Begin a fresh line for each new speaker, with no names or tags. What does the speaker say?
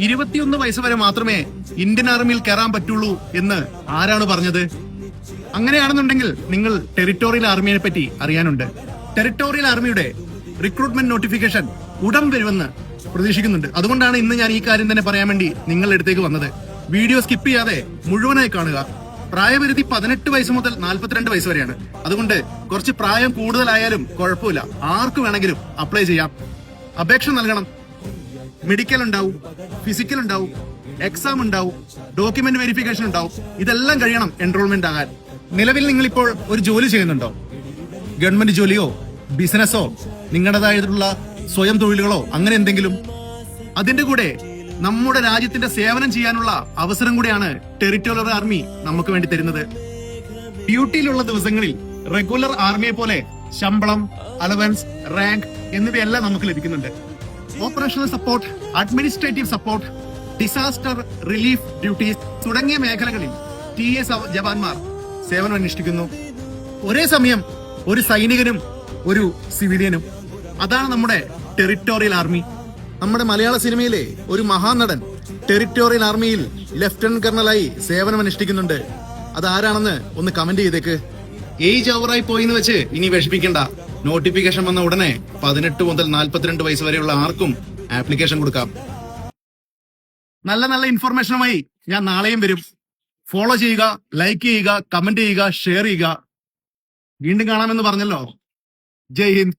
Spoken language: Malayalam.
21 വയസ്സ് വരെ മാത്രമേ ഇന്ത്യൻ ആർമിയിൽ കയറാൻ പറ്റുള്ളൂ എന്ന് ആരാണ് പറഞ്ഞത്? അങ്ങനെയാണെന്നുണ്ടെങ്കിൽ നിങ്ങൾ ടെറിട്ടോറിയൽ ആർമിയെ പറ്റി അറിയാനുണ്ട്. ടെറിട്ടോറിയൽ ആർമിയുടെ റിക്രൂട്ട്മെന്റ് നോട്ടിഫിക്കേഷൻ ഉടൻ വരുമെന്ന് പ്രതീക്ഷിക്കുന്നുണ്ട്. അതുകൊണ്ടാണ് ഇന്ന് ഞാൻ ഈ കാര്യം തന്നെ പറയാൻ വേണ്ടി നിങ്ങളുടെ അടുത്തേക്ക് വന്നത്. വീഡിയോ സ്കിപ്പ് ചെയ്യാതെ മുഴുവനായി കാണുക. പ്രായപരിധി 18 വയസ്സ് മുതൽ 42 വയസ്സ് വരെയാണ്. അതുകൊണ്ട് കുറച്ച് പ്രായം കൂടുതലായാലും കുഴപ്പമില്ല, ആർക്ക് വേണമെങ്കിലും അപ്ലൈ ചെയ്യാം. അപേക്ഷ നൽകണം. മെഡിക്കൽ ഉണ്ടാവും, ഫിസിക്കൽ ഉണ്ടാവും, എക്സാം ഉണ്ടാവും, ഡോക്യുമെന്റ് വെരിഫിക്കേഷൻ ഉണ്ടാവും. ഇതെല്ലാം കഴിയണം എൻറോൾമെന്റ് ആകാൻ. നിലവിൽ നിങ്ങളിപ്പോൾ ഒരു ജോലി ചെയ്യുന്നുണ്ടോ? ഗവൺമെന്റ് ജോലിയോ ബിസിനസ്സോ നിങ്ങളുടേതായിട്ടുള്ള സ്വയം തൊഴിലുകളോ അങ്ങനെ എന്തെങ്കിലും? അതിന്റെ കൂടെ നമ്മുടെ രാജ്യത്തിന്റെ സേവനം ചെയ്യാനുള്ള അവസരം കൂടെയാണ് ടെറിട്ടോറിയൽ ആർമി നമുക്ക് വേണ്ടി തരുന്നത്. ഡ്യൂട്ടിയിലുള്ള ദിവസങ്ങളിൽ റെഗുലർ ആർമിയെ പോലെ ശമ്പളം, അലവൻസ്, റാങ്ക് എന്നിവയെല്ലാം നമുക്ക് ലഭിക്കുന്നുണ്ട്. Operational support, administrative support, disaster relief duties തുടങ്ങിയ മേഖലകളിൽ TS ജവാന്മാർ സേവനം അനുഷ്ഠിക്കുന്നു. ഒരേ സമയം ഒരു സൈനികനും ഒരു സിവിലിയനും. അതാണ് നമ്മുടെ ടെറിട്ടോറിയൽ ആർമി. നമ്മുടെ മലയാള സിനിമയിലെ ഒരു മഹാനടൻ ടെറിട്ടോറിയൽ ആർമിയിൽ ലഫ്റ്റനന്റ് കേണലായി സേവനം അനുഷ്ഠിക്കുന്നുണ്ട്. അതാരാണെന്ന് ഒന്ന് കമന്റ് ചെയ്തേക്ക്. ഏജ് ഓവറായി പോയിന്ന് വെച്ച് ഇനി വിഷമിക്കണ്ട. നോട്ടിഫിക്കേഷൻ വന്ന ഉടനെ 18 മുതൽ 42 വയസ്സ് വരെയുള്ള ആർക്കും ആപ്ലിക്കേഷൻ കൊടുക്കാം. നല്ല നല്ല ഇൻഫർമേഷനുമായി ഞാൻ നാളെയും വരും. ഫോളോ ചെയ്യുക, ലൈക്ക് ചെയ്യുക, കമന്റ് ചെയ്യുക, ഷെയർ ചെയ്യുക. വീണ്ടും കാണാമെന്ന് പറഞ്ഞല്ലോ. ജയ് ഹിന്ദ്.